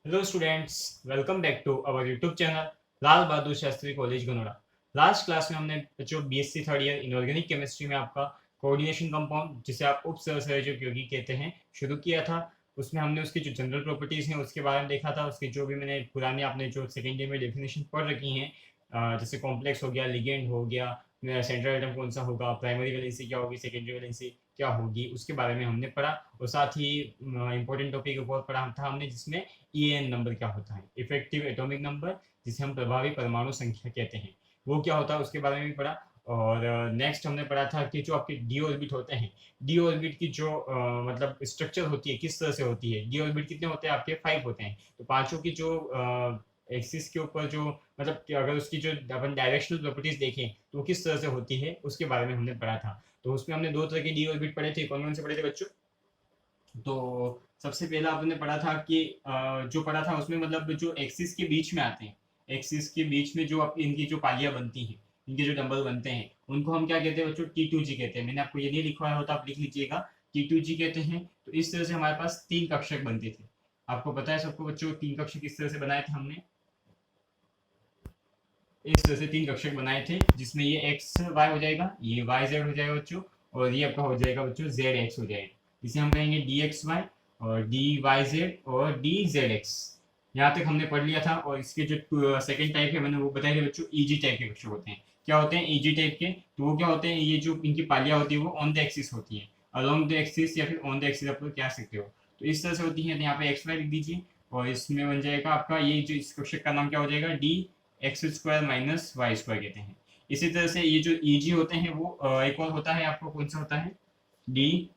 Hello students, welcome back to our YouTube channel Lal Bahadur Shastri college Ganoda. Last class में हमने बच्चों BSc third year inorganic chemistry में आपका coordination compound, जिसे आप उपसहसंयोजक यौगिक कहते हैं, शुरू किया था। उसमें हमने उसकी जो जनरल प्रॉपर्टीज हैं उसके बारे में देखा था। उसकी जो भी मैंने पुरानी आपने जो सेकेंड ईयर में डेफिनेशन पढ़ रखी हैं, जैसे कॉम्प्लेक्स हो गया, लिगेंड हो गया, सेंट्रल एटम कौन सा होगा, प्राइमरी वैलेंसी क्या होगी, सेकेंडरी वैलेंसी क्या होगी, उसके बारे में हमने पढ़ा। और साथ ही इंपॉर्टेंट टॉपिक एक और पढ़ा था हमने, जिसमें ईएन नंबर क्या होता है, इफेक्टिव एटॉमिक नंबर, जिसे हम प्रभावी परमाणु संख्या कहते हैं, वो क्या होता है उसके बारे में भी पढ़ा। और नेक्स्ट हमने पढ़ा था कि जो आपके डी ऑर्बिट होते हैं, डी ऑर्बिट की जो मतलब स्ट्रक्चर होती है किस तरह से होती है। डी ऑर्बिट कितने होते हैं आपके? 5 होते हैं। तो पांचों की जो एक्सिस के ऊपर जो मतलब कि अगर उसकी जो अपन डायरेक्शनल प्रॉपर्टीज देखें तो वो किस तरह से होती है उसके बारे में हमने पढ़ा था। तो उसमें हमने दो तरह के डी ऑर्बिट पढ़े थे। कौन कौन से पढ़े थे बच्चों? तो सबसे पहला आपने पढ़ा था कि जो पढ़ा था उसमें मतलब जो एक्सिस के बीच में आते हैं, एक्सिस के बीच में जो इनकी जो पालियां बनती हैं, इनके जो डंबल बनते हैं, उनको हम क्या कहते हैं बच्चों? T2G कहते हैं। मैंने आपको ये नहीं लिखवाया होता, आप लिख लीजिएगा, T2G कहते हैं। तो इस तरह से हमारे पास 3 कक्षक बनते थे। आपको पता है सबको बच्चों 3 कक्षक किस तरह से बनाए थे हमने? इस तरह से 3 कक्षक बनाए थे, जिसमें ये एक्स वाई हो जाएगा, ये वाई जेड हो जाएगा बच्चों, और ये आपका हो जाएगा बच्चों जेड एक्स हो जाएगा। इसे हम कहेंगे डी एक्स वाई और डी वाई जेड और डी जेड एक्स। यहाँ तक हमने पढ़ लिया था। और इसके जो सेकंड टाइप है मैंने वो बताया था बच्चों, ईजी टाइप के कक्षक होते हैं। क्या होते हैं ईजी टाइप के? तो वो क्या होते हैं, ये जो इनकी पालियां होती है वो ऑन द एक्सिस होती है, अलोंग द एक्सिस या फिर ऑन द एक्सिस आप लोग कह सकते हो। तो इस तरह से होती है। तो यहाँ पे एक्स वाई लिख दीजिए, और इसमें बन जाएगा आपका ये जो इस कक्षक का नाम क्या हो जाएगा? D x square minus y square कहते हैं। इसी तरह से ये जो ईजी होते हैं वो एक और होता है आपको, कौन सा होता है? डी,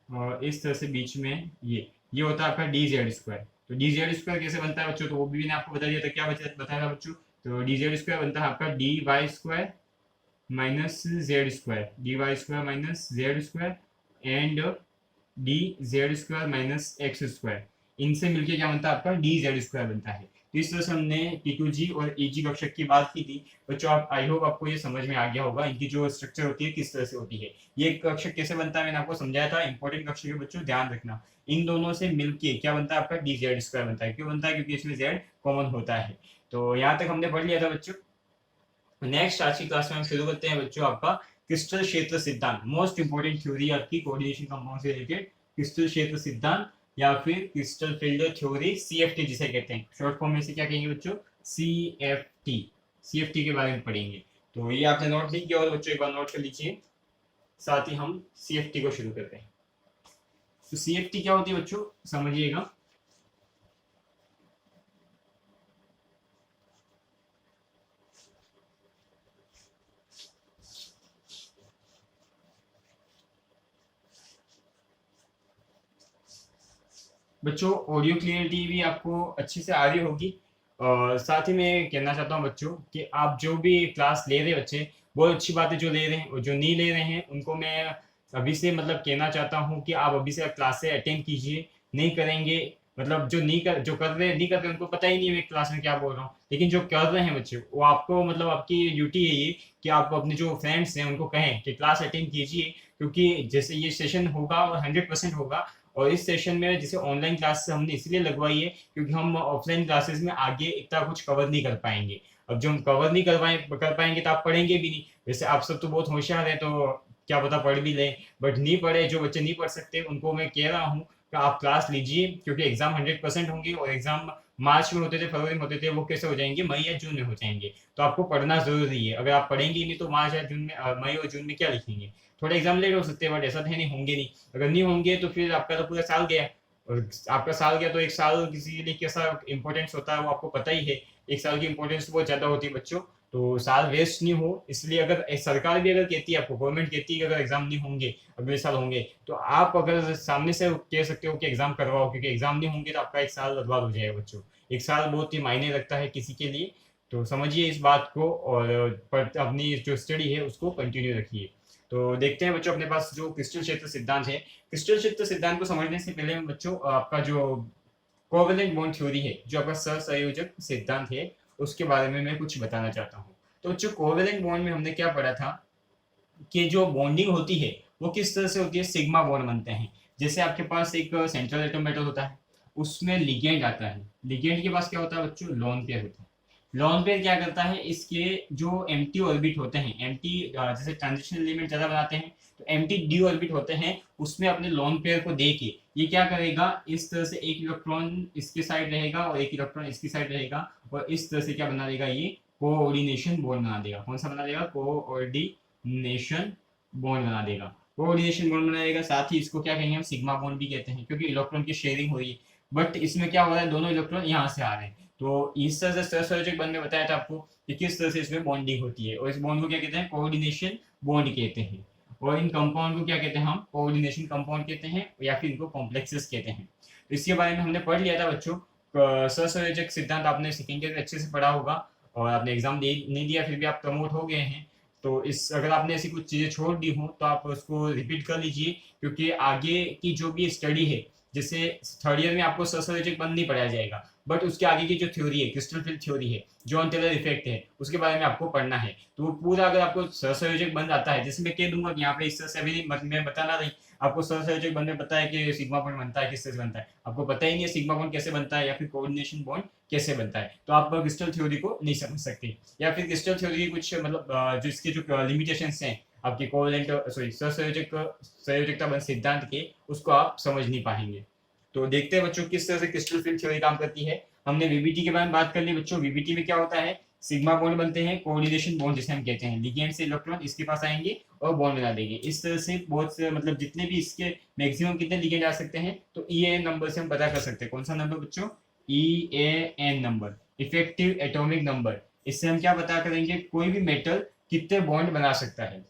और इस तरह से बीच में ये होता है आपका डी जेड स्क्वायर। तो डी जेड स्क्वायर कैसे बनता है बच्चों? तो वो भी मैंने आपको बता दिया था। क्या बताया था बच्चों? तो डी जेड स्क्वायर बनता है आपका d y square minus z square, d y square minus z square and d z square minus x square. इनसे मिलके क्या बनता है आपका? डी जेड स्क्वायर बनता है। तो इस तरह से हमने T2G और EG कक्षक की बात की थी बच्चों। आप आई होप आपको ये समझ में आ गया होगा, इनकी जो स्ट्रक्चर होती है किस तरह से होती है। ये कक्षक कैसे बनता है मैंने आपको समझाया था। इंपॉर्टेंट कक्षक है बच्चों, ध्यान रखना। इन दोनों से मिलके क्या बनता है आपका? डी जेड स्क्वायर बनता है। क्यों बनता है? क्योंकि इसमें जेड कॉमन होता है। तो यहाँ तक हमने पढ़ लिया था बच्चों। नेक्स्ट आज की क्लास में हम शुरू करते हैं बच्चों आपका क्रिस्टल क्षेत्र सिद्धांत। मोस्ट इंपोर्टेंट थ्योरी आपकी कोऑर्डिनेशन कंपाउंड से रिलेटेड, क्रिस्टल क्षेत्र सिद्धांत या फिर क्रिस्टल फील्ड थ्योरी, सीएफटी जिसे कहते हैं। शॉर्ट फॉर्म में से क्या कहेंगे बच्चों? सीएफटी। सीएफटी के बारे में पढ़ेंगे। तो ये आपने नोट नहीं किया और बच्चों एक बार नोट कर लीजिए, साथ ही हम सीएफटी को शुरू करते हैं। तो सीएफटी क्या होती है बच्चों, समझिएगा। बच्चों ऑडियो क्लियरिटी भी आपको अच्छी से आ रही होगी। और साथ ही मैं कहना चाहता हूँ बच्चों कि आप जो भी क्लास ले रहे हैं बच्चे, बहुत अच्छी बात है जो ले रहे हैं, और जो नहीं ले रहे हैं उनको मैं अभी से मतलब कहना चाहता हूँ कि आप अभी से क्लास से अटेंड कीजिए। नहीं करेंगे मतलब जो कर रहे नहीं कर रहे उनको पता ही नहीं है मैं क्लास में क्या बोल रहा हूँ। लेकिन जो कर रहे हैं बच्चे, वो आपको मतलब आपकी ड्यूटी है ये कि आप अपने जो फ्रेंड्स हैं उनको कहें कि क्लास अटेंड कीजिए। क्योंकि जैसे ये सेशन होगा और 100% होगा। और इस सेशन में जैसे ऑनलाइन क्लास हमने इसलिए लगवाई है क्योंकि हम ऑफलाइन क्लासेस में आगे इतना कुछ कवर नहीं कर पाएंगे। अब जो हम कवर नहीं कर पाएंगे तो आप पढ़ेंगे भी नहीं। वैसे आप सब तो बहुत होशियार हैं, तो क्या पता पढ़ भी लें, बट नहीं पढ़े जो बच्चे नहीं पढ़ सकते उनको मैं कह रहा हूँ कि आप क्लास लीजिए। क्योंकि एग्जाम 100% होंगे, और एग्जाम मार्च में होते थे, फरवरी में होते थे, वो कैसे हो जाएंगे? मई या जून में हो जाएंगे। तो आपको पढ़ना जरूरी है। अगर आप पढ़ेंगे ही नहीं तो मार्च या जून में मई और जून में क्या लिखेंगे? थोड़े एग्जाम लेट हो सकते हैं, बट ऐसा तो है नहीं होंगे नहीं। अगर नहीं होंगे तो फिर आपका तो पूरा साल गया। और आपका साल गया तो एक साल किसी के लिए कैसा इंपॉर्टेंस होता है वो आपको पता ही है। एक साल की इंपॉर्टेंस बहुत ज्यादा होती है बच्चों। तो साल वेस्ट नहीं हो, इसलिए अगर सरकार भी अगर कहती है आपको, गवर्नमेंट कहती है कि अगर एग्जाम नहीं होंगे अगले साल होंगे, तो आप अगर सामने से कह सकते हो कि एग्जाम करवाओ, क्योंकि एग्जाम नहीं होंगे तो आपका एक साल बर्बाद हो जाएगा बच्चों। एक साल बहुत ही मायने रखता है किसी के लिए। तो समझिए इस बात को, और अपनी जो स्टडी है उसको कंटिन्यू रखिए। तो देखते हैं बच्चों अपने पास जो क्रिस्टल क्षेत्र सिद्धांत है। क्रिस्टल क्षेत्र सिद्धांत को समझने से पहले बच्चों आपका जो कोवेलेंट बॉन्ड थ्योरी है, जो आपका सहसंयोजक सिद्धांत है, उसके बारे में मैं कुछ बताना चाहता हूँ। तो बच्चों कोवेलेंट बॉन्ड में हमने क्या पढ़ा था कि जो बॉन्डिंग होती है वो किस तरह से होती है? सिग्मा बॉन्ड बनते हैं। जैसे आपके पास एक सेंट्रल एटम मेटल होता है, उसमें लिगेंड आता है। लिगेंड के पास क्या होता है बच्चों, लोन पेयर होता है। लोन पेयर क्या करता है, इसके जो एम्प्टी ऑर्बिट होते हैं, एम्प्टी जैसे ट्रांजिशन एलिमेंट ज्यादा बनाते हैं तो एम्प्टी डी ऑर्बिट होते हैं, उसमें अपने लोन पेयर को दे के ये क्या करेगा, इस तरह से एक इलेक्ट्रॉन इसके साइड रहेगा और एक इलेक्ट्रॉन इसकी साइड रहेगा, और इस तरह से क्या बना देगा, ये कोऑर्डिनेशन बॉन्ड बना देगा। कौन सा बना देगा, कोऑर्डिनेशन बॉन्ड बना देगा। कोऑर्डिनेशन बॉन्ड बनाएगा, साथ ही इसको क्या कहेंगे हम, सिग्मा बॉन्ड भी कहते हैं, क्योंकि इलेक्ट्रॉन की शेयरिंग हो रही है। बट इसमें क्या हो रहा है, दोनों इलेक्ट्रॉन यहाँ से आ रहे हैं। तो इस तरह से सहसंयोजक बंध में बताया था आपको कि किस तरह से इसमें बॉन्डिंग होती है, और इस बॉन्ड को क्या कहते हैं, कोऑर्डिनेशन बॉन्ड कहते हैं। और इन कंपाउंड को क्या कहते हैं हम, कोऑर्डिनेशन कंपाउंड कहते हैं, या फिर इनको कॉम्प्लेक्सेस कहते हैं। तो इसके बारे में हमने पढ़ लिया था बच्चों। सहसंयोजक सिद्धांत आपने सेकेंड ईयर में अच्छे से पढ़ा होगा, और आपने एग्जाम दे नहीं दिया फिर भी आप प्रमोट हो गए हैं। तो इस अगर आपने ऐसी कुछ चीज़ें छोड़ दी हो तो आप उसको रिपीट कर लीजिए, क्योंकि आगे की जो भी स्टडी है, जैसे थर्ड ईयर में आपको सहसंयोजक बंध नहीं पढ़ाया जाएगा, बट उसके आगे की जो थ्योरी है, क्रिस्टल फील्ड थ्योरी है, जॉन टेलर इफेक्ट है, उसके बारे में आपको पढ़ना है। तो वो पूरा अगर आपको सहसंयोजक बंध आता है, जैसे मैं कह दूंगा कि यहाँ पे इस तरह से अभी मैं बताना नहीं, आपको सहसंयोजक बंध में पता है कि सिग्मा बॉन्ड बनता है, किस तरह से बनता है, आपको पता ही नहीं है सिग्मा बॉन्ड कैसे बनता है या फिर कोऑर्डिनेशन बॉन्ड कैसे बनता है, तो आप क्रिस्टल थ्योरी को नहीं समझ सकते, या फिर क्रिस्टल थ्योरी की कुछ मतलब जो इसके जो लिमिटेशंस हैं आपके कोवेलेंट सॉरी सहसंयोजकता बंध सिद्धांत के, उसको आप समझ नहीं पाएंगे। तो देखते हैं बच्चों किस तरह से क्रिस्टल फील्ड थ्योरी काम करती है। हमने वीबीटी के बारे में बात कर ली बच्चों। वीबीटी में क्या होता है, सिग्मा बॉन्ड बनते हैं, कोऑर्डिनेशन बॉन्ड जिसे हम कहते हैं, लिगेंड से इलेक्ट्रॉन इसके पास आएंगे और बॉन्ड बना देंगे। इस तरह से बहुत से मतलब जितने भी इसके मैक्सिमम कितने लिगेंड आ सकते हैं, तो ई ए नंबर से हम पता कर सकते हैं। कौन सा नंबर बच्चों, E A N number, effective atomic number. इससे हम क्या पता करेंगे, कोई भी मेटल कितने बॉन्ड बना सकता है,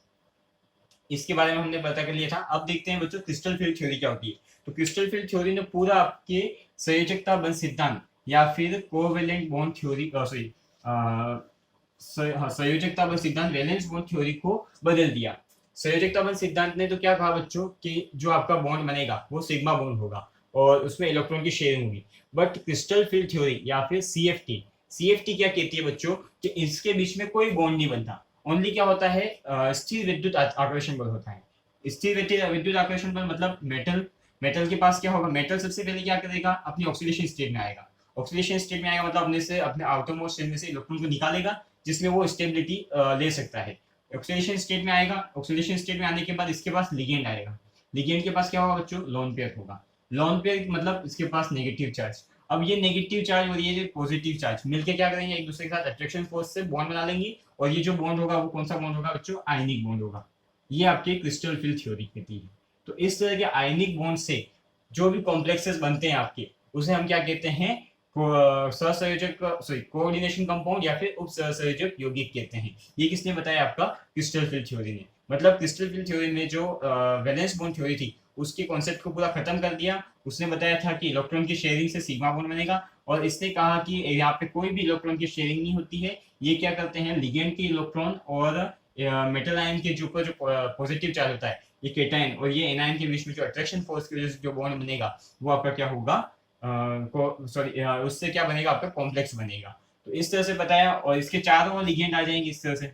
इसके बारे में हमने पता कर लिया था। अब देखते हैं बच्चों क्रिस्टल फील्ड थ्योरी क्या होती है। तो क्रिस्टल फील्ड थ्योरी ने पूरा आपके संयोजकता बंध सिद्धांत या फिर कोवेलेंट बॉन्ड थ्योरी सॉरी संयोजकता बंध सिद्धांत, वैलेंस बॉन्ड थ्योरी को बदल दिया। संयोजकता बंध सिद्धांत ने तो क्या कहा बच्चों कि जो आपका बॉन्ड बनेगा वो सिग्मा बॉन्ड होगा और उसमें इलेक्ट्रॉन की शेयरिंग होगी। बट क्रिस्टल फील्ड थ्योरी या फिर सीएफटी, सीएफटी क्या कहती है बच्चों कि इसके बीच में कोई बॉन्ड नहीं बनता, ओनली क्या होता है, स्थिर विद्युत आकर्षण बल होता है। स्थिर विद्युत आकर्षण बल मतलब मेटल, मेटल के पास क्या होगा, मेटल सबसे पहले क्या करेगा, अपनी ऑक्सीडेशन स्टेट में आएगा। ऑक्सीडेशन स्टेट में आएगा मतलब अपने से अपने आउटरमोस्ट शेल में से इलेक्ट्रॉन को निकालेगा, जिसमें वो स्टेबिलिटी ले सकता है। ऑक्सीडेशन स्टेट में आएगा, ऑक्सीडेशन स्टेट में आने के बाद इसके पास लिगेंड आएगा। लिगेंड के पास क्या होगा बच्चों, लोन पेयर होगा। लोन पेयर मतलब इसके पास नेगेटिव चार्ज। अब ये नेगेटिव चार्ज और ये पॉजिटिव चार्ज मिलके क्या करेंगे, एक दूसरे के साथ अट्रैक्शन फोर्स से बॉन्ड बना लेंगे, और ये जो बॉन्ड होगा वो कौन सा बॉन्ड होगा बच्चों, आयनिक बॉन्ड होगा। ये आपकी क्रिस्टल फील्ड थ्योरी कहती है। तो इस तरह के आयनिक बॉन्ड से जो भी कॉम्प्लेक्सेस बनते हैं आपके, उसे हम क्या कहते हैं, सहसंयोजक सॉरी कोऑर्डिनेशन कंपाउंड या फिर उप सहसंयोजक यौगिक कहते हैं। ये किसने बताया, आपका क्रिस्टल फील्ड थ्योरी ने। मतलब क्रिस्टल फील्ड थ्योरी में जो वैलेंस बॉन्ड थ्योरी थी उसके कॉन्सेप्ट को पूरा खत्म कर दिया। उसने बताया था कि इलेक्ट्रॉन की शेयरिंग से सिग्मा बॉन्ड बनेगा, और इसने कहा कि यहाँ पे कोई भी इलेक्ट्रॉन की शेयरिंग नहीं होती है। ये क्या करते हैं, लिगेंड के इलेक्ट्रॉन और मेटल आयन के जो ऊपर जो पॉजिटिव चार्ज होता है, ये केटायन और ये एनायन के बीच में जो अट्रैक्शन फोर्स की वजह से जो बॉन्ड बनेगा वो आपका क्या होगा, सॉरी उससे क्या बनेगा, आपका कॉम्प्लेक्स बनेगा। तो इस तरह से बताया, और इसके चारों लिगेंड आ जाएंगे इस तरह से,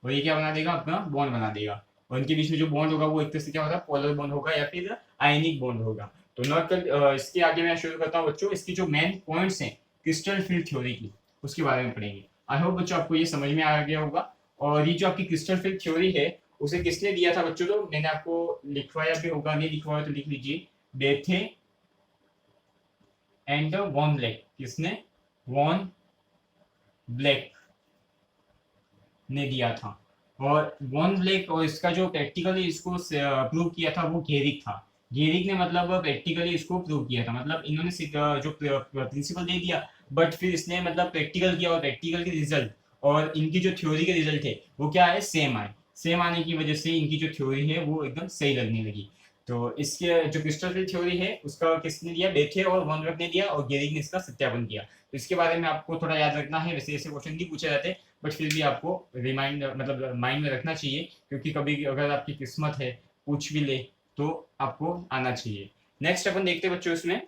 और ये क्या बना देगा, अपना बॉन्ड बना देगा। और इनके बीच में जो बॉन्ड होगा वो एक तरह से क्या होगा, पोलर बॉन्ड होगा या फिर आयनिक बॉन्ड होगा। तो नोट कर इसके आगे मैं शुरू करता हूँ बच्चों, इसकी जो मेन पॉइंट्स हैं क्रिस्टल फील्ड थ्योरी की, उसके बारे में पढ़ेंगे। आई होप बच्चों आपको ये समझ में आ गया होगा। और ये जो आपकी क्रिस्टल फील्ड थ्योरी है उसे किसने दिया था बच्चों, तो मैंने आपको लिखवाया भी होगा, नहीं लिखवाया तो लिख लीजिए, बेथे एंड वॉन ब्लैक। किसने, वॉन ब्लैक ने दिया था। और वॉन ब्लैक और इसका जो प्रैक्टिकली इसको प्रूव किया था वो गेरिक था। गेरिक ने मतलब प्रैक्टिकली इसको प्रूव किया था, मतलब इन्होंने जो प्रिंसिपल दे दिया, बट फिर इसने मतलब प्रैक्टिकल किया, और प्रैक्टिकल के रिजल्ट और इनकी जो थ्योरी के रिजल्ट है वो क्या है, सेम आए। सेम आने की वजह से इनकी जो थ्योरी है वो एकदम सही लगने लगी। तो इसके जो क्रिस्टल फील्ड थ्योरी है उसका किसने दिया, बेथे और वॉन ब्लैक ने दिया, और गेरिक ने इसका सत्यापन किया। तो इसके बारे में आपको थोड़ा याद रखना है। वैसे ऐसे क्वेश्चन नहीं पूछे जाते, बट फिर भी आपको रिमाइंड मतलब माइंड में रखना चाहिए, क्योंकि कभी अगर आपकी किस्मत है पूछ भी ले तो आपको आना चाहिए। नेक्स्ट अपन देखते हैं बच्चों इसमें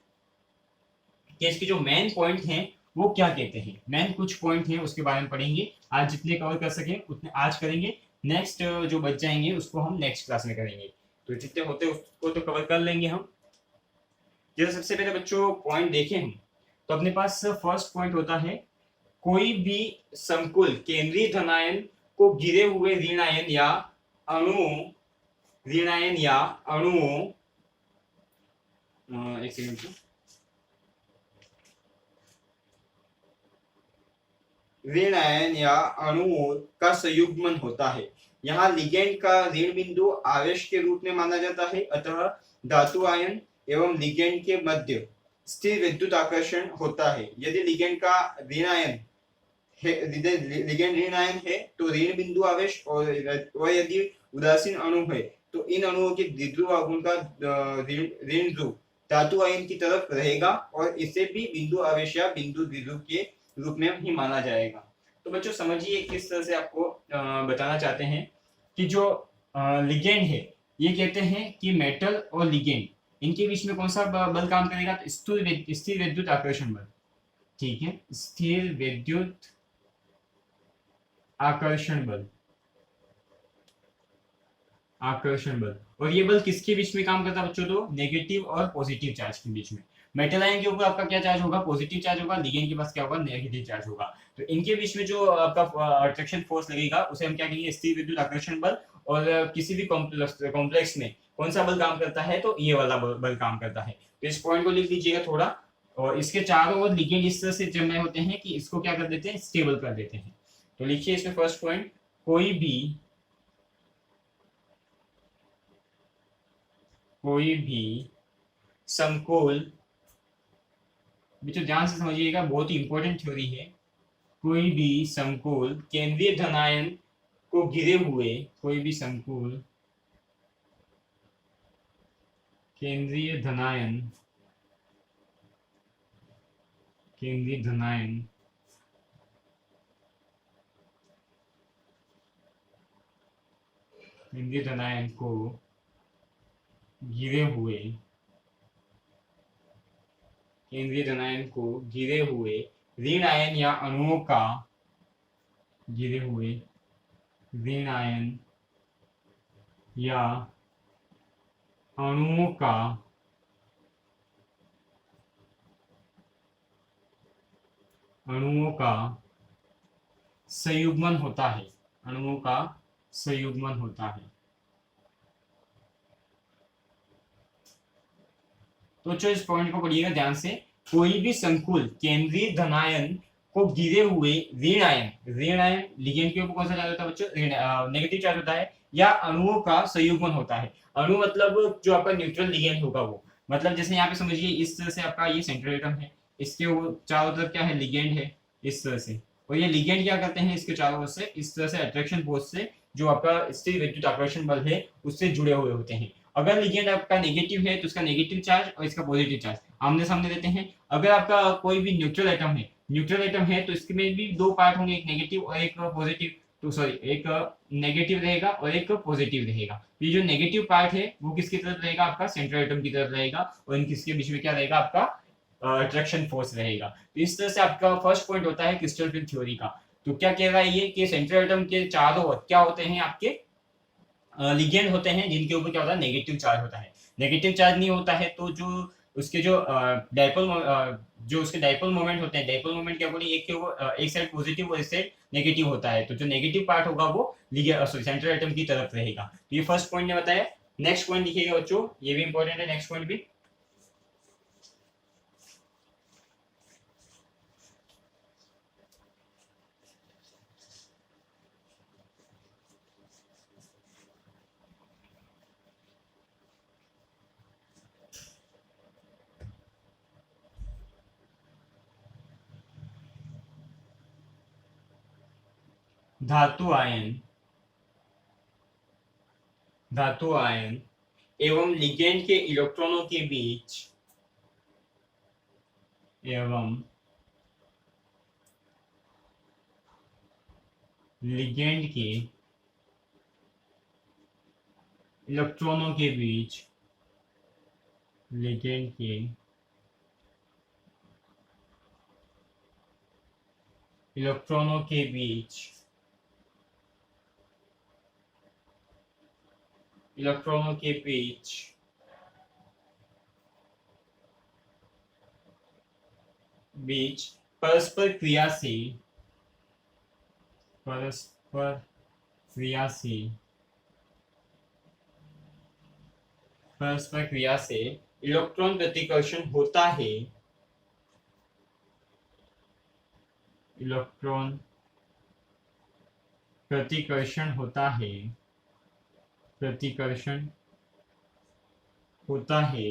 कि इसके जो मेन पॉइंट हैं वो क्या कहते हैं। मेन कुछ पॉइंट हैं उसके बारे में पढ़ेंगे। आज जितने कवर कर सकें उतने आज करेंगे, नेक्स्ट जो बच जाएंगे उसको हम नेक्स्ट क्लास में करेंगे। तो जितने होते उसको तो कवर कर लेंगे हम। जैसे सबसे पहले बच्चों पॉइंट देखें हम, तो अपने पास फर्स्ट पॉइंट होता है कोई भी संकुल केंद्रीय धनायन को गिरे हुए ऋण आयन या अणुओं एक सेकंड, ऋण आयन या अणुओं का संयुग्मन होता है। यहाँ लिगेंड का ऋण बिंदु आवेश के रूप में माना जाता है, अतः धातु आयन एवं लिगेंड के मध्य स्थिर विद्युत आकर्षण होता है। यदि लिगेंड का ऋण आयन लिगेंड ऋण आयन है तो ऋण बिंदु आवेश, और यदि उदासीन अणु है तो इन अणुओं के द्विध्रुव आघूर्ण का ऋण ध्रुव धातु आयन की तरफ रहेगा और इसे भी बिंदु आवेश या बिंदु द्विध्रुव के रूप में ही माना जाएगा। तो बच्चों समझिए किस तरह से आपको बताना चाहते हैं कि जो लिगेंड है, ये कहते हैं कि मेटल और लिगेंड इनके बीच में कौन सा बल काम करेगा, तो स्थिर विद्युत आकर्षण बल। ठीक है, स्थिर विद्युत आकर्षण बल, आकर्षण बल। और ये बल किसके बीच में काम करता है बच्चों, तो नेगेटिव और पॉजिटिव चार्ज के बीच में। मेटल आयन के ऊपर आपका क्या चार्ज होगा, पॉजिटिव चार्ज होगा, लिगेंड के पास क्या होगा, नेगेटिव चार्ज होगा। तो इनके बीच में जो आपका अट्रैक्शन फोर्स लगेगा उसे हम क्या कहेंगे, स्थिर विद्युत आकर्षण बल। और किसी भी कॉम्प्लेक्स में कौन सा बल काम करता है, तो ये वाला बल काम करता है। तो इस पॉइंट को लिख लीजिएगा थोड़ा। और इसके चारों ओर लिगेंड इस तरह से जमे होते हैं कि इसको क्या कर देते हैं, स्टेबल कर देते हैं। तो लिखिए इसमें फर्स्ट पॉइंट, कोई भी संकुल, तो ध्यान से समझिएगा, बहुत ही इंपॉर्टेंट थ्योरी है। कोई भी संकुल केंद्रीय धनायन को घिरे हुए, कोई भी संकुल केंद्रीय धनायन, केंद्रीय धनायन केंद्रीय धनायन को घिरे हुए, केंद्रीय धनायन को घिरे हुए ऋण आयन या अणुओं का, घिरे हुए ऋण आयन या अणुओं का अणुओं का संयुग्मन होता है, अणुओं का संयुग्मन होता है। तो जो इस पॉइंट को पढ़िएगा ध्यान से, कोई भी संकुल केंद्रीय धनायन को घिरे हुए ऋण आयन लिगेंड के ऊपर कौन सा चार्ज होता है बच्चों, नेगेटिव चार्ज होता है, या अणुओं का संयुग्मन होता है। अणु मतलब जो आपका न्यूट्रल लिगेंड होगा वो, मतलब जैसे यहाँ पे समझिए इस तरह से आपका ये सेंट्रल एटम है, इसके चारों तरफ क्या है, लिगेंड है इस तरह से। और ये लिगेंड क्या करते हैं, इसके चारों ओर से इस तरह से अट्रैक्शन फोर्स से, जो आपका स्थिर विद्युत आकर्षण बल है, उससे जुड़े हुए होते हैं। अगर लिगेंड आपका नेगेटिव है तो इसका नेगेटिव चार्ज और इसका पॉजिटिव चार्ज आमने सामने देते हैं। अगर आपका कोई भी न्यूट्रल एटम है तो इसके में भी दो पार्ट होंगे, एक नेगेटिव और एक पॉजिटिव। तो सॉरी, एक नेगेटिव रहेगा और एक पॉजिटिव रहेगा। तो ये जो नेगेटिव पार्ट है वो किसकी तरफ रहेगा, आपका सेंट्रल एटम की तरफ रहेगा, और इनके बीच में क्या रहेगा, आपका अट्रैक्शन फोर्स रहेगा। तो इस तरह से आपका फर्स्ट पॉइंट होता है क्रिस्टल फील्ड थ्योरी का। तो क्या कह रहा है ये, कि सेंट्रल एटम के चारों ओर क्या होते हैं, आपके लिगेंड होते हैं, जिनके ऊपर क्या होता है, नेगेटिव चार्ज होता है। नेगेटिव चार्ज नहीं होता है तो जो उसके जो उसके डाइपोल मोमेंट होते हैं, डाइपोल मोमेंट क्या बोले, एक साइड पॉजिटिव और एक साइड नेगेटिव होता है। तो जो नेगेटिव पार्ट होगा वो सेंट्रल एटम की तरफ रहेगा। तो ये फर्स्ट पॉइंट ने बताया। नेक्स्ट पॉइंट लिखिएगा बच्चों, ये भी इंपॉर्टेंट है नेक्स्ट पॉइंट भी। धातु आयन, धातु आयन एवं लिगेंड के इलेक्ट्रॉनों के बीच, एवं लिगेंड के इलेक्ट्रॉनों के बीच, लिगेंड के इलेक्ट्रॉनों के बीच, इलेक्ट्रॉनों के बीच बीच परस्पर क्रिया से परस्पर क्रिया से परस्पर क्रिया से इलेक्ट्रॉन प्रतिकर्षण होता है। इलेक्ट्रॉन प्रतिकर्षण होता है। प्रतिकर्षण होता है।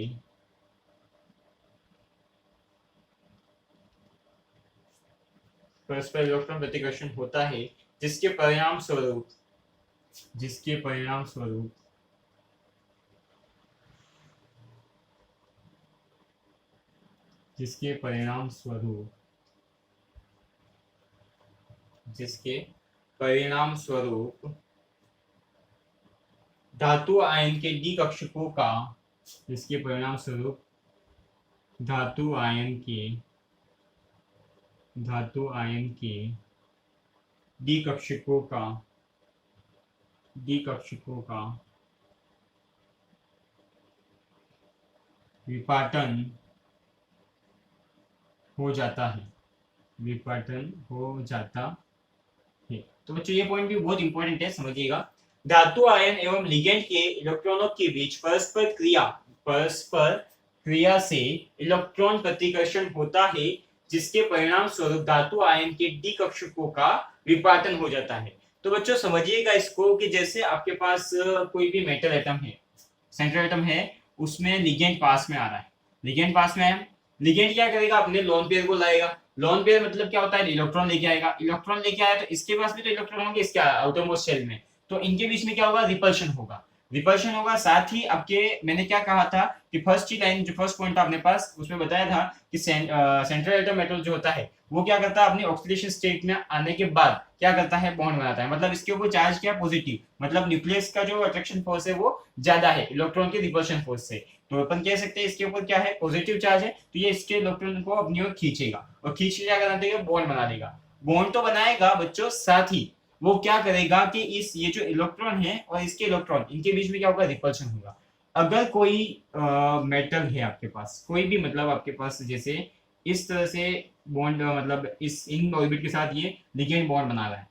परस्पर इलेक्ट्रॉन प्रतिकर्षण होता है जिसके परिणाम स्वरूप जिसके परिणाम स्वरूप जिसके परिणाम स्वरूप जिसके परिणाम स्वरूप धातु आयन के डी कक्षकों का जिसके परिणाम स्वरूप धातु आयन के डी कक्षकों का विपाटन हो जाता है। विपाटन हो जाता है। तो बच्चों ये पॉइंट भी बहुत इंपॉर्टेंट है, समझिएगा। धातु आयन एवं लिगेंड के इलेक्ट्रॉनों के बीच परस्पर क्रिया से इलेक्ट्रॉन प्रतिकर्षण होता है जिसके परिणाम स्वरूप धातु आयन के डी कक्षकों का विपाटन हो जाता है। तो बच्चों समझिएगा इसको कि जैसे आपके पास कोई भी मेटल एटम है, सेंट्रल एटम है, उसमें लिगेंड पास में आ रहा है। लिगेंड पास में है, लिगेंड क्या करेगा, अपने लोन पेयर को लाएगा। लोन पेयर मतलब क्या होता है, इलेक्ट्रॉन लेके आएगा। इलेक्ट्रॉन लेके आया तो इसके पास भी तो इलेक्ट्रॉन होंगे इसके आउटरमोस्ट शेल में, तो इनके बीच में क्या होगा, रिपल्शन होगा। रिपल्शन होगा। साथ ही आपके मैंने क्या कहा था कि फर्स्ट ही लाइन जो फर्स्ट पॉइंट था अपने पास, उसमें बताया था कि सेंट्रल एटम मेटल जो होता है वो क्या करता है, अपनी ऑक्सीडेशन स्टेट में आने के बाद क्या करता है, बॉन्ड बनाता है। मतलब इसके ऊपर चार्ज क्या, पॉजिटिव, मतलब न्यूक्लियस का जो अट्रैक्शन फोर्स है वो ज्यादा है इलेक्ट्रॉन के रिपल्शन फोर्स से। तो अपन कह सकते हैं इसके ऊपर क्या है, पॉजिटिव चार्ज है, तो ये इसके इलेक्ट्रॉन को अपनी ओर खींचेगा और खींच के क्या बना देगा, बॉन्ड बना देगा। बॉन्ड तो बनाएगा बच्चों, साथ ही वो क्या करेगा कि इस ये जो इलेक्ट्रॉन है और इसके इलेक्ट्रॉन, इनके बीच में क्या होगा, रिपल्शन होगा। अगर कोई मेटल है आपके पास, कोई भी मतलब आपके पास जैसे इस तरह से बॉन्ड, मतलब इस इन ऑर्बिट के साथ ये लिगेंड बॉन्ड बना रहा है,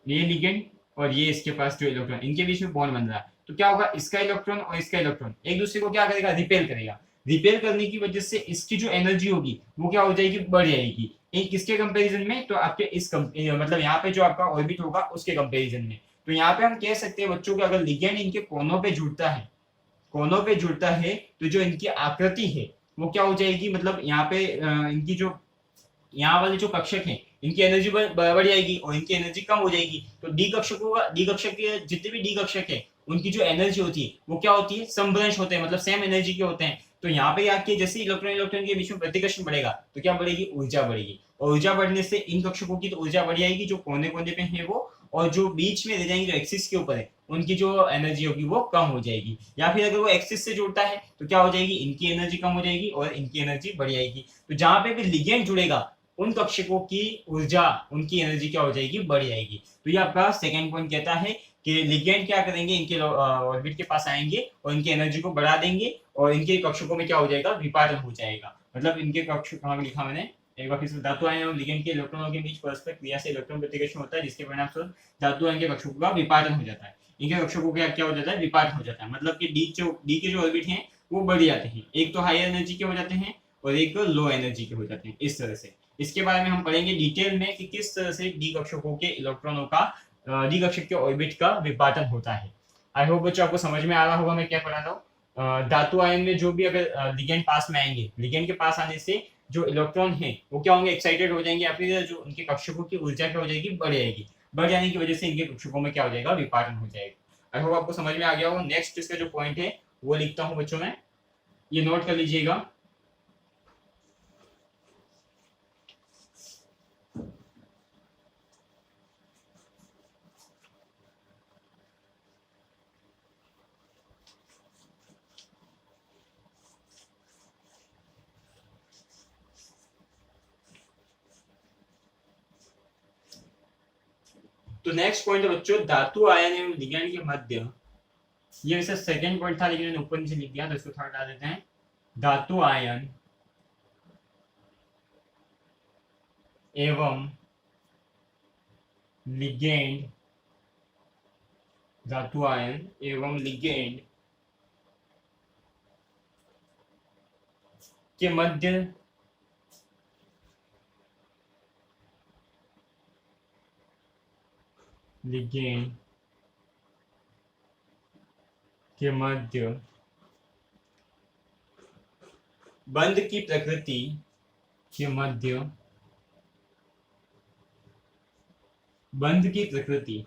ये लिगेंड और ये इसके पास जो इलेक्ट्रॉन, इनके बीच में बॉन्ड बन रहा है, तो क्या होगा, इसका इलेक्ट्रॉन और इसका इलेक्ट्रॉन एक दूसरे को क्या करेगा, रिपेल करेगा। रिपेल करने की वजह से इसकी जो एनर्जी होगी वो क्या हो जाएगी, बढ़ जाएगी। एक किसके कंपैरिजन में, तो आपके मतलब यहाँ पे जो आपका ऑर्बिट होगा उसके कंपैरिजन में। तो यहाँ पे हम कह सकते हैं बच्चों कि अगर लिगेंड इनके कोनों पे जुड़ता है, कोनों पे जुड़ता है, तो जो इनकी आकृति है वो क्या हो जाएगी, मतलब यहाँ पे इनकी जो यहाँ वाले जो कक्षक हैं इनकी एनर्जी बढ़ जाएगी और इनकी एनर्जी कम हो जाएगी। तो डी कक्षक के जितने भी डी कक्षक है उनकी जो एनर्जी होती है वो क्या होती है, समब्रंश होते हैं, मतलब सेम एनर्जी के होते हैं। तो यहाँ पे आके जैसे इलेक्ट्रॉन इलेक्ट्रॉन के बीच में प्रतिकर्षण बढ़ेगा तो क्या बढ़ेगी, ऊर्जा बढ़ेगी। और ऊर्जा बढ़ने से इन कक्षकों की तो ऊर्जा बढ़ जाएगी जो कोने कोने पे है वो, और जो बीच में रह जाएंगे जो एक्सिस के ऊपर है उनकी जो एनर्जी होगी वो कम हो जाएगी। या फिर अगर वो एक्सिस से जुड़ता है तो क्या हो जाएगी, इनकी एनर्जी कम हो जाएगी और इनकी एनर्जी बढ़ जाएगी। तो जहां पे भी लिगेंड जुड़ेगा उन कक्षकों की ऊर्जा, उनकी एनर्जी क्या हो जाएगी, बढ़ जाएगी। तो ये आपका सेकंड पॉइंट कहता है कि लिगेंड क्या करेंगे, इनके ऑर्बिट के पास आएंगे और इनकी एनर्जी को बढ़ा देंगे और इनके कक्षकों में क्या हो जाएगा, विपाटन हो जाएगा। मतलब इनके कक्ष कहाँ लिखा मैंने एक बार फिर से, धातु आयन और लिगेंड के इलेक्ट्रॉनों के बीच परस्पर क्रिया से इलेक्ट्रॉन प्रतिकर्षण होता है जिसके परिणामस्वरूप धातु आयन के कक्षकों का विपाटन हो जाता है। इनके कक्षकों का क्या हो जाता है, विपाटन हो जाता है। मतलब कि डी के जो ऑर्बिट हैं वो बढ़ जाते हैं, एक तो हाई एनर्जी के हो जाते हैं और एक लो एनर्जी के हो जाते हैं, इस तरह से। इसके बारे में हम पढ़ेंगे डिटेल में कि किस तरह से डी कक्षकों के इलेक्ट्रॉनों का डी कक्षक के ऑर्बिट का विपाटन होता है। आई होप बच्चों आपको समझ में आ रहा होगा मैं क्या पढ़ा रहा हूँ। धातु आयन में जो भी अगर लिगेंड पास में आएंगे, लिगेंड के पास आने से जो इलेक्ट्रॉन है वो क्या होंगे, एक्साइटेड हो जाएंगे, या फिर जो उनके कक्षकों की ऊर्जा क्या हो जाएगी, बढ़ जाएगी। बढ़ जाने की वजह से इनके कक्षकों में क्या हो जाएगा, विपाटन हो जाएगा। आई होप आपको समझ में आ गया हो। नेक्स्ट इसका जो पॉइंट है वो लिखता हूँ बच्चों में, ये नोट कर लीजिएगा। तो नेक्स्ट पॉइंट है बच्चों, धातु आयन एवं लिगेंड के मध्य, ये वैसे सेकंड पॉइंट था लेकिन मैंने ऊपर नीचे लिख दिया तो इसको थोड़ा डाल देते हैं। धातु आयन एवं लिगेंड, धातु आयन एवं लिगेंड के मध्य लिगेंड के मध्य बंध की प्रकृति के मध्य बंध की प्रकृति,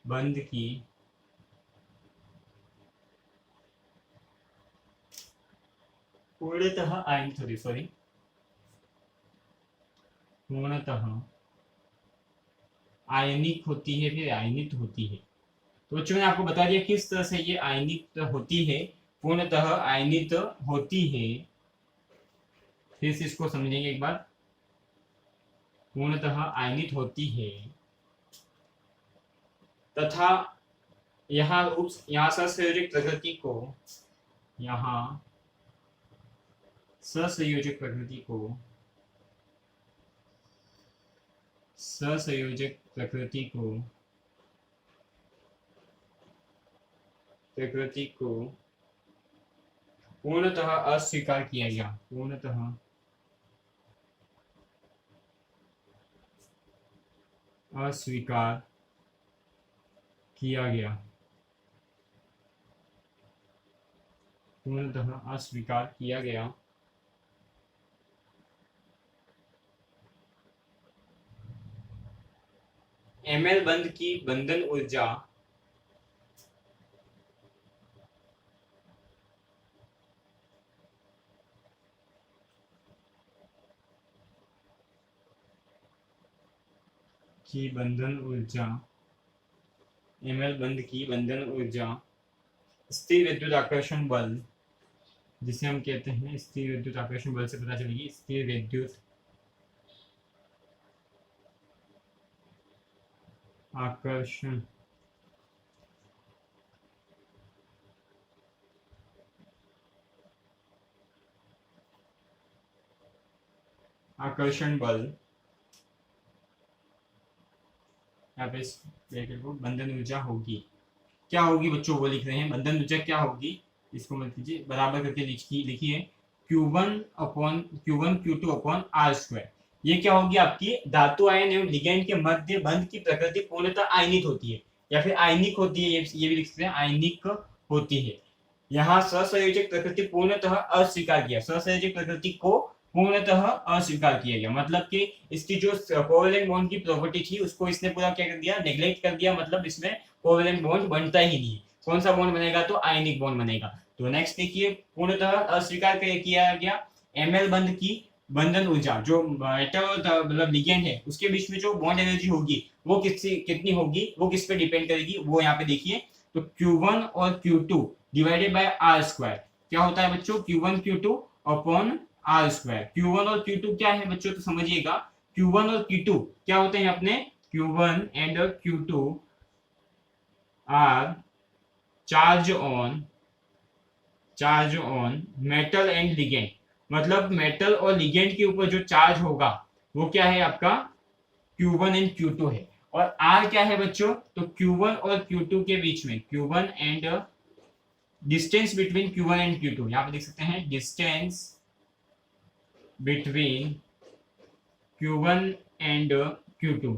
बंध की पूर्णतः पूर्णतः आयनिक होती है, फिर आयनित होती है। तो बच्चों ने आपको बता दिया किस तरह से ये आयनित होती है, पूर्णतः आयनित होती है। फिर से इसको समझेंगे एक बार। पूर्णतः आयनित होती है तथा यहाँ सहसंयोजक प्रकृति को, यहाँ सहसंयोजक प्रकृति को, सहसंयोजक प्रकृति को पूर्णतः अस्वीकार किया गया, पूर्णतः अस्वीकार किया गया, पूर्णतः अस्वीकार किया गया। एमएल बंध की बंधन ऊर्जा की बंधन ऊर्जा, एमएल बंध की बंधन ऊर्जा स्थिर विद्युत आकर्षण बल, जिसे हम कहते हैं स्थिर विद्युत आकर्षण बल से पता चलेगी। स्थिर विद्युत आकर्षण आकर्षण बल, यहाँ पे इस को बंधन ऊर्जा होगी, क्या होगी बच्चों वो लिख रहे हैं। बंधन ऊर्जा क्या होगी इसको मत लीजिए, बराबर करके लिखिए Q1 Q2 upon R square. ये क्या होगी आपकी धातु आयन एवं लिगेंड के मध्य बंध की प्रकृति पूर्णतः आयनित होती है या फिर आयनिक होती है, ये भी लिख सकते हैं आयनिक होती है। यहाँ सहसंयोजक प्रकृति पूर्णतः अस्वीकार किया, सहसंयोजक प्रकृति को पूर्णतः अस्वीकार किया गया, मतलब कि इसकी जो कोवेलेंट बॉन्ड की प्रॉपर्टी थी उसको इसने पूरा क्या कर दिया, नेग्लेक्ट कर दिया, मतलब इसमें कोवेलेंट बॉन्ड बनता ही नहीं। कौन सा बॉन्ड बनेगा, तो आयनिक बॉन्ड बनेगा। तो नेक्स्ट देखिए, पूर्णतः अस्वीकार किया गया एमएल बंध की बंधन ऊर्जा, जो मेटल मतलब लिगेंड है उसके बीच में जो बॉन्ड एनर्जी होगी वो कितनी होगी, वो किस पे डिपेंड करेगी, वो यहाँ पे देखिए। तो Q1 और Q2 divided by R square क्या होता है बच्चों, Q1 Q2 upon R square. Q1 और Q2 क्या है बच्चों, तो समझिएगा Q1 और Q2 क्या होते हैं अपने, Q1 and Q2 are charge on metal and ligand, मतलब मेटल और लिगेंड के ऊपर जो चार्ज होगा वो क्या है आपका Q1 एंड Q2 है। और R क्या है बच्चों, तो Q1 और Q2 के बीच में, Q1 and distance between Q1 and Q2, यहाँ पे देख सकते हैं distance between Q1 and Q2।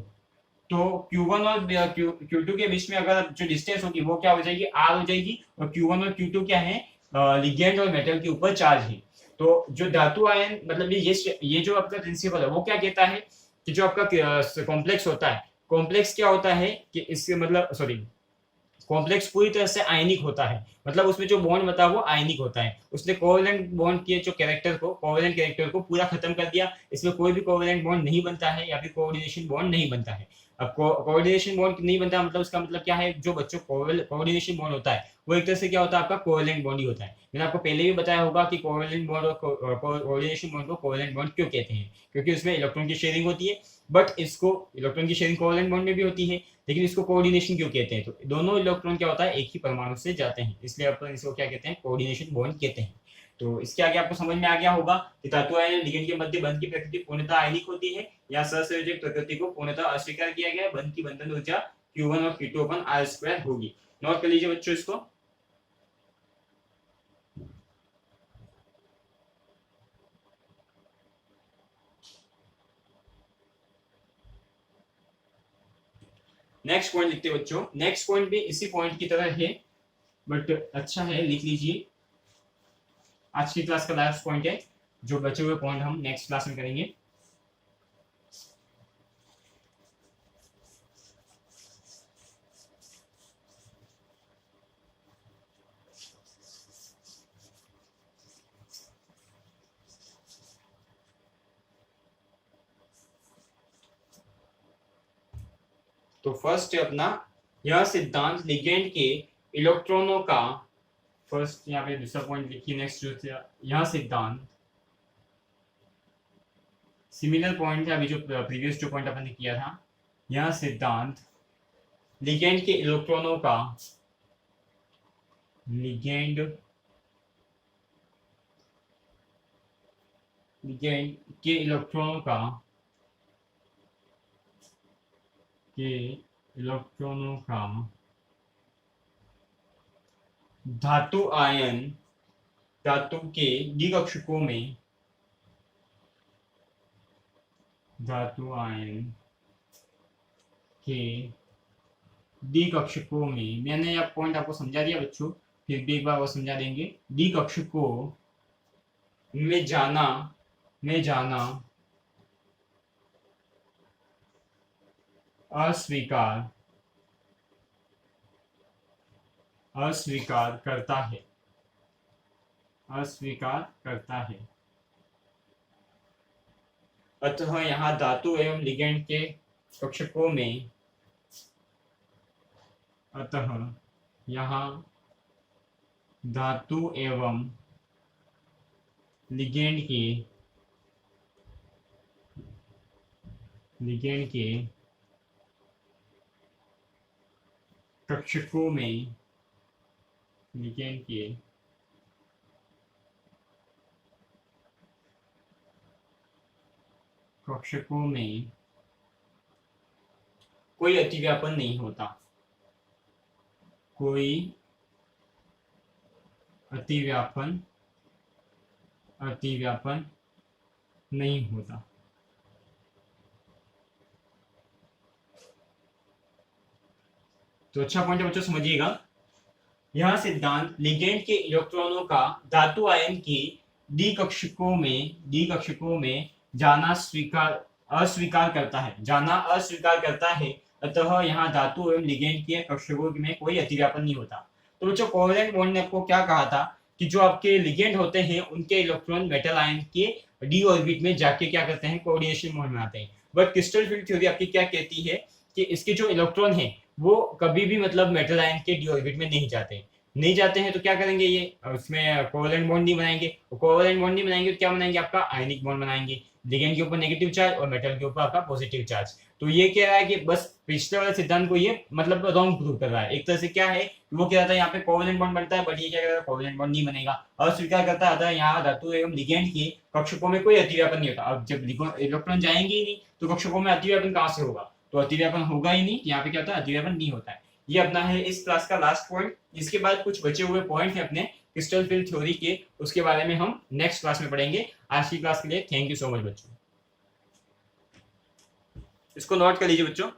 तो Q1 और Q2 के बीच में अगर जो डिस्टेंस होगी वो क्या हो जाएगी, R हो जाएगी। और Q1 और Q2 क्या है, लिगेंड और मेटल के ऊपर चार्ज है। तो जो धातु आयन मतलब ये जो आपका प्रिंसिपल है वो क्या कहता है कि जो आपका कॉम्प्लेक्स होता है, कॉम्प्लेक्स क्या होता है कि इसके मतलब कॉम्प्लेक्स पूरी तरह से आयनिक होता है, मतलब उसमें जो बॉन्ड बता वो आयनिक होता है। उसने कोवेलेंट बॉन्ड के जो कोवेलेंट कैरेक्टर को पूरा खत्म कर दिया, इसमें कोई भी कोवेलेंट बॉन्ड नहीं बनता है या फिर कोऑर्डिनेशन बॉन्ड नहीं बनता है। अब कोऑर्डिनेशन बॉन्ड नहीं बनता मतलब उसका मतलब क्या है, जो बच्चों कोऑर्डिनेशन बॉन्ड होता है वो एक तरह से क्या होता है आपका कोवेलेंट बॉन्ड ही होता है। मैंने आपको पहले भी बताया होगा कि कोवेलेंट बॉन्ड और कोऑर्डिनेशन बॉन्ड को कोवेलेंट बॉन्ड क्यों कहते हैं, क्योंकि उसमें इलेक्ट्रॉन की शेयरिंग होती है। बट इसको इलेक्ट्रॉन की शेयरिंग कोवेलेंट बॉन्ड में भी होती है, लेकिन इसको कोऑर्डिनेशन क्यों कहते हैं, तो दोनों इलेक्ट्रॉन क्या होता है एक ही परमाणु से जाते हैं, इसलिए अपन इसको क्या कहते हैं, कोऑर्डिनेशन बॉन्ड कहते हैं। तो इसके आगे आपको समझ में आ गया होगा कि धातु आयन लिगेंड के मध्य बंध की प्रकृति पूर्णतः आयनिक होती है, या सहसंयोजक प्रकृति को पूर्णतः अस्वीकार किया गया है। बंध की बंधन ऊर्जा Q1 और Q2 अपन R² होगी। नोट कर लीजिए बच्चों इसको। नेक्स्ट पॉइंट लिखते हैं बच्चों। नेक्स्ट पॉइंट भी इसी पॉइंट की तरह है, बट अच्छा है, लिख लीजिए। आज की क्लास का लास्ट पॉइंट है, जो बचे हुए पॉइंट हम नेक्स्ट क्लास में करेंगे। तो फर्स्ट है अपना यह सिद्धांत लिगेंड के इलेक्ट्रॉनों का, फर्स्ट यहाँ पे दूसरा पॉइंट लिखिए। नेक्स्ट जो यह सिद्धांत सिमिलर पॉइंट है अभी जो प्रीवियस जो पॉइंट अपन ने किया था। यह सिद्धांत लिगेंड के इलेक्ट्रॉनों का, लिगेंड के इलेक्ट्रॉनों का, धातु आयन, धातु के डी कक्षकों में, धातु आयन के डी कक्षकों में, मैंने यह पॉइंट आपको समझा दिया बच्चों, फिर भी एक बार वो समझा देंगे। डी कक्षकों में जाना अस्वीकार करता है। अतः यहाँ धातु एवं लिगेंड के कक्षकों में, अतः यहाँ धातु एवं लिगेंड के कक्षकों में, लिगेंड के कक्षकों में कोई अतिव्यापन नहीं होता, कोई अतिव्यापन नहीं होता। तो अच्छा पॉइंट है बच्चों, समझिएगा। यह सिद्धांत लिगेंड के इलेक्ट्रॉनों का धातु आयन की डी कक्षकों में जाना अस्वीकार करता है। अतः यहाँ धातु एवं लिगेंड के कक्षकों में कोई अतिव्यापन नहीं होता। तो बच्चों कोवलेंट बॉन्ड ने आपको क्या कहा था कि जो आपके लिगेंड होते हैं उनके इलेक्ट्रॉन मेटल आयन के डी ऑर्बिट में जाके क्या करते हैं, कोऑर्डिनेशन बॉन्ड बनाते हैं। बट क्रिस्टल फील्ड थ्योरी आपकी क्या कहती है कि इसके जो इलेक्ट्रॉन है वो कभी भी मतलब मेटल आयन के डी ऑर्बिट में नहीं जाते हैं। तो क्या करेंगे, ये उसमें कोवलेंट बॉन्ड नहीं बनाएंगे। कोवलेंट बॉन्ड नहीं बनाएंगे तो क्या बनाएंगे, आपका आयनिक बॉन्ड बनाएंगे। लिगेंड के ऊपर नेगेटिव चार्ज और मेटल के ऊपर आपका पॉजिटिव चार्ज। तो ये कह रहा है कि बस पिछले वाले सिद्धांत को ये मतलब रॉन्ग प्रूव कर रहा है। एक तरह से क्या है, वो कह रहा था यहाँ पे कोवलेंट बॉन्ड बनता है, बट ये क्या कह रहा है, कोवलेंट बॉन्ड नहीं बनेगा, अस्वीकार करता है। यहाँ धातु एवं लिगेंड के कक्षकों में कोई अतिव्यापन नहीं होता। अब जब इलेक्ट्रॉन जाएंगे ही नहीं तो कक्षकों में अतिव्यापन कहाँ से होगा, तो अतिव्यापन होगा ही नहीं। यहाँ पे क्या होता है, अतिव्यापन नहीं होता है। ये अपना है इस क्लास का लास्ट पॉइंट। इसके बाद कुछ बचे हुए पॉइंट है अपने क्रिस्टल फील्ड थ्योरी के, उसके बारे में हम नेक्स्ट क्लास में पढ़ेंगे। आज की क्लास के लिए थैंक यू सो मच बच्चों। इसको नोट कर लीजिए बच्चों।